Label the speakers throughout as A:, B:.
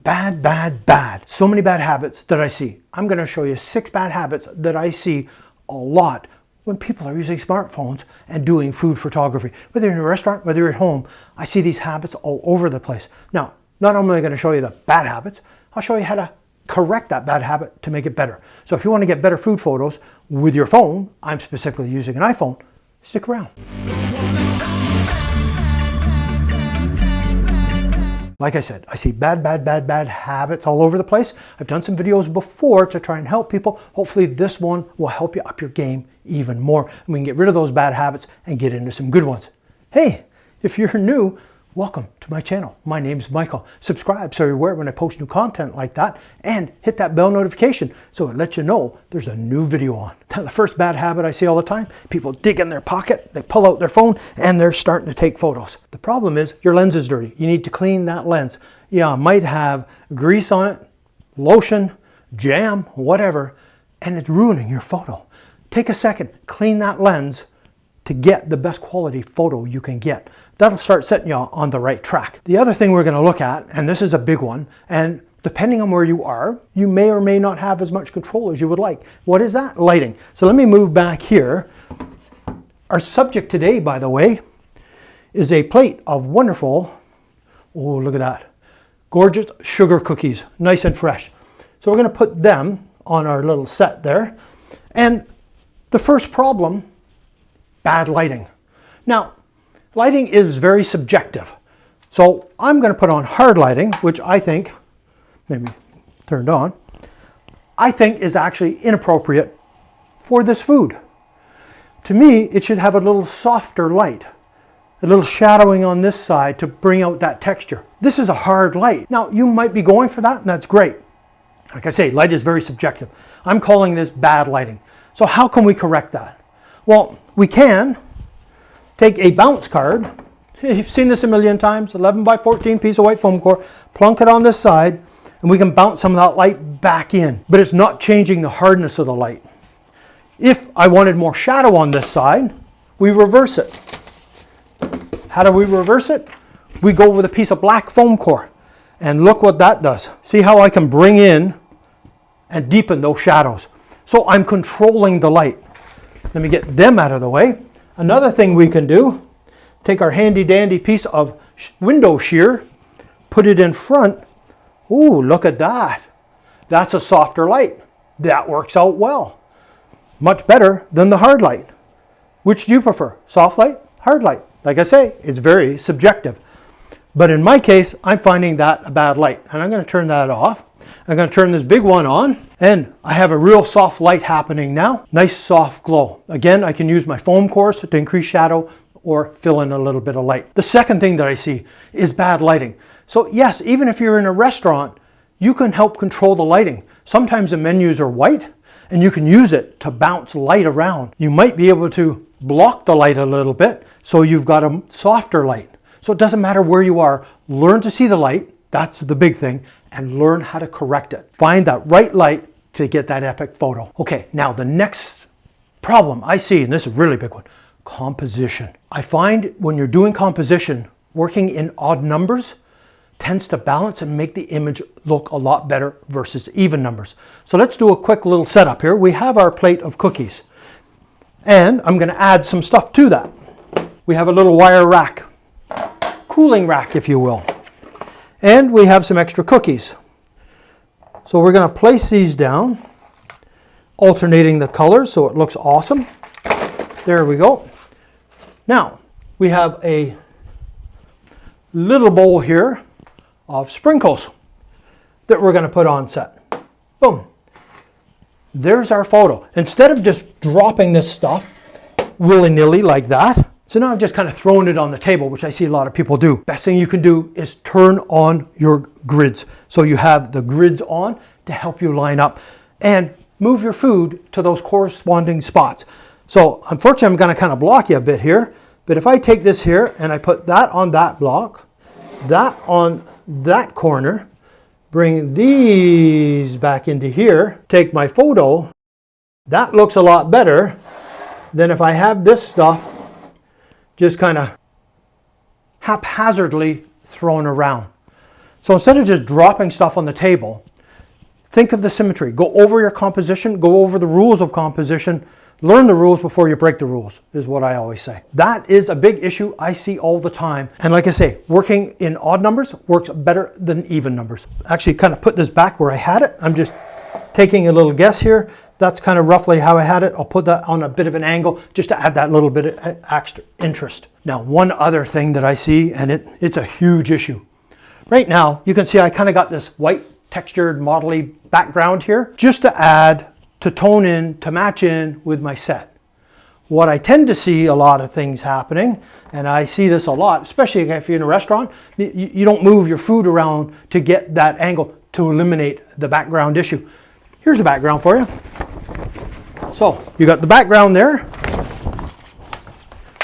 A: Bad, bad, bad. So many bad habits that I see. I'm going to show you 6 bad habits that I see a lot when people are using smartphones and doing food photography. Whether you're in a restaurant, whether you're at home, I see these habits all over the place. Now, not only am I going to show you the bad habits, I'll show you how to correct that bad habit to make it better. So if you want to get better food photos with your phone, I'm specifically using an iPhone, stick around. Like I said, I see bad habits all over the place. I've done some videos before to try and help people. Hopefully this one will help you up your game even more. And we can get rid of those bad habits and get into some good ones. Hey, if you're new, welcome to my channel. My name's Michael. Subscribe so you're aware when I post new content like that, and hit that bell notification so it lets you know there's a new video on. Now, the first bad habit I see all the time, people dig in their pocket, they pull out their phone, and they're starting to take photos. The problem is your lens is dirty. You need to clean that lens. Yeah, it might have grease on it, lotion, jam, whatever, and it's ruining your photo. Take a second, clean that lens to get the best quality photo you can get. That'll start setting you on the right track. The other thing we're going to look at, and this is a big one, and depending on where you are, you may or may not have as much control as you would like. What is that? Lighting. So let me move back here. Our subject today, by the way, is a plate of wonderful, oh, look at that, gorgeous sugar cookies, nice and fresh. So we're going to put them on our little set there. And the first problem, bad lighting. Now, lighting is very subjective. So I'm going to put on hard lighting, which I think, maybe turned on, I think is actually inappropriate for this food. To me, it should have a little softer light, a little shadowing on this side to bring out that texture. This is a hard light. Now, you might be going for that, and that's great. Like I say, light is very subjective. I'm calling this bad lighting. So how can we correct that? Well, we can take a bounce card. You've seen this a million times, 11 by 14 piece of white foam core, plunk it on this side, and we can bounce some of that light back in. But it's not changing the hardness of the light. If I wanted more shadow on this side, we reverse it. How do we reverse it? We go with a piece of black foam core, and look what that does. See how I can bring in and deepen those shadows. So I'm controlling the light. Let me get them out of the way. Another thing we can do, take our handy dandy piece of window shear, put it in front. Ooh, look at that. That's a softer light. That works out well. Much better than the hard light. Which do you prefer? Soft light, hard light? Like I say, it's very subjective. But in my case, I'm finding that a bad light. And I'm going to turn that off. I'm going to turn this big one on, and I have a real soft light happening now. Nice soft glow. Again, I can use my foam cores to increase shadow or fill in a little bit of light. The second thing that I see is bad lighting. So yes, even if you're in a restaurant, you can help control the lighting. Sometimes the menus are white, and you can use it to bounce light around. You might be able to block the light a little bit, so you've got a softer light. So it doesn't matter where you are, learn to see the light, that's the big thing, and learn how to correct it. Find that right light to get that epic photo. Okay, now the next problem I see, and this is a really big one, composition. I find when you're doing composition, working in odd numbers tends to balance and make the image look a lot better versus even numbers. So let's do a quick little setup here. We have our plate of cookies, and I'm going to add some stuff to that. We have a little wire rack, cooling rack if you will. And we have some extra cookies. So we're going to place these down, alternating the colors so it looks awesome. There we go. Now, we have a little bowl here of sprinkles that we're going to put on set. Boom. There's our photo. Instead of just dropping this stuff willy-nilly like that, so now I've just kind of thrown it on the table, which I see a lot of people do. Best thing you can do is turn on your grids. So you have the grids on to help you line up and move your food to those corresponding spots. So unfortunately, I'm going to kind of block you a bit here. But if I take this here and I put that on that block, that on that corner, bring these back into here, take my photo, that looks a lot better than if I have this stuff just kind of haphazardly thrown around. So instead of just dropping stuff on the table, think of the symmetry. Go over your composition, go over the rules of composition, learn the rules before you break the rules, is what I always say. That is a big issue I see all the time. And like I say, working in odd numbers works better than even numbers. Actually, kind of put this back where I had it. I'm just taking a little guess here. That's kind of roughly how I had it. I'll put that on a bit of an angle just to add that little bit of extra interest. Now, one other thing that I see, and it's a huge issue. Right now, you can see I kind of got this white textured modelly background here just to add, to tone in, to match in with my set. What I tend to see a lot of things happening, and I see this a lot, especially if you're in a restaurant, you don't move your food around to get that angle to eliminate the background issue. Here's a background for you. So you got the background there,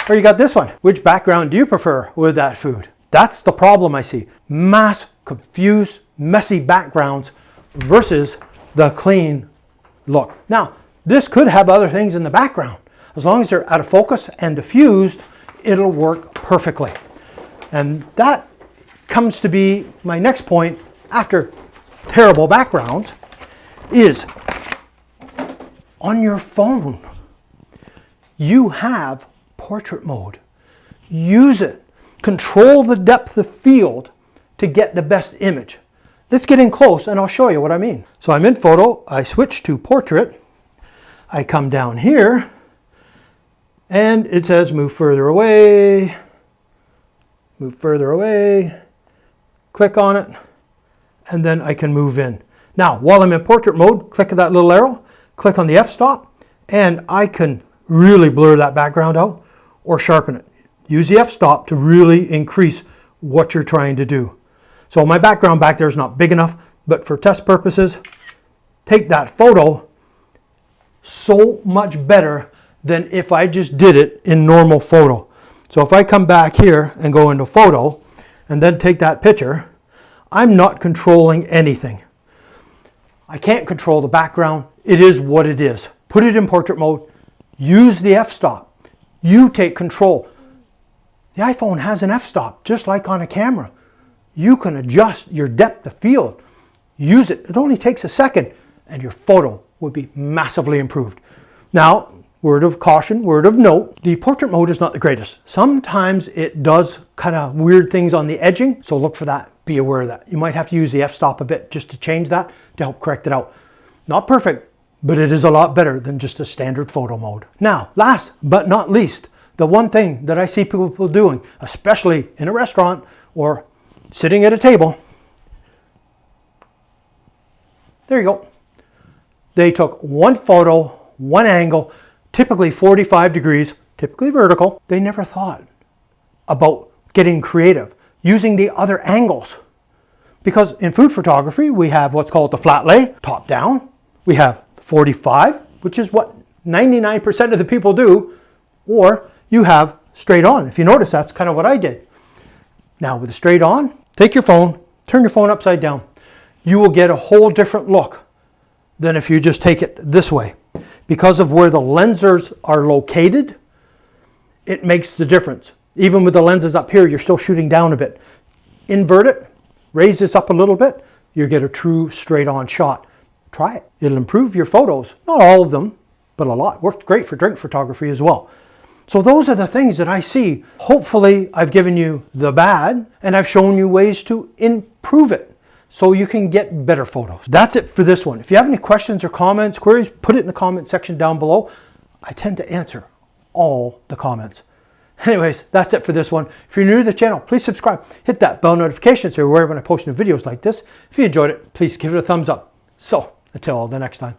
A: or you got this one. Which background do you prefer with that food? That's the problem I see. Mass, confused, messy backgrounds versus the clean look. Now, this could have other things in the background. As long as they're out of focus and diffused, it'll work perfectly. And that comes to be my next point after terrible backgrounds is on your phone. You have portrait mode. Use it. Control the depth of field to get the best image. Let's get in close and I'll show you what I mean. So I'm in photo, I switch to portrait, I come down here and it says move further away, click on it, and then I can move in. Now, while I'm in portrait mode, click that little arrow, click on the f-stop, and I can really blur that background out or sharpen it. Use the f-stop to really increase what you're trying to do. So my background back there is not big enough, but for test purposes, take that photo so much better than if I just did it in normal photo. So if I come back here and go into photo and then take that picture, I'm not controlling anything. I can't control the background. It is what it is. Put it in portrait mode. Use the f-stop. You take control. The iPhone has an f-stop, just like on a camera. You can adjust your depth of field. Use it. It only takes a second and your photo would be massively improved. Now, word of caution, word of note, the portrait mode is not the greatest. Sometimes it does kind of weird things on the edging, so look for that. Be aware of that. You might have to use the f-stop a bit just to change that to help correct it out. Not perfect, but it is a lot better than just a standard photo mode. Now, last but not least, the one thing that I see people doing, especially in a restaurant or sitting at a table, there you go. They took one photo, one angle, typically 45 degrees, typically vertical. They never thought about getting creative, using the other angles. Because in food photography, we have what's called the flat lay, top down. We have 45, which is what 99% of the people do, or you have straight on. If you notice, that's kind of what I did. Now with the straight on, take your phone, turn your phone upside down. You will get a whole different look than if you just take it this way. Because of where the lenses are located, it makes the difference. Even with the lenses up here, you're still shooting down a bit. Invert it, raise this up a little bit, you get a true straight on shot. Try it. It'll improve your photos. Not all of them, but a lot. Worked great for drink photography as well. So those are the things that I see. Hopefully I've given you the bad and I've shown you ways to improve it so you can get better photos. That's it for this one. If you have any questions or comments, queries, put it in the comment section down below. I tend to answer all the comments. Anyways, that's it for this one. If you're new to the channel, please subscribe. Hit that bell notification so you're aware when I post new videos like this. If you enjoyed it, please give it a thumbs up. So, until the next time.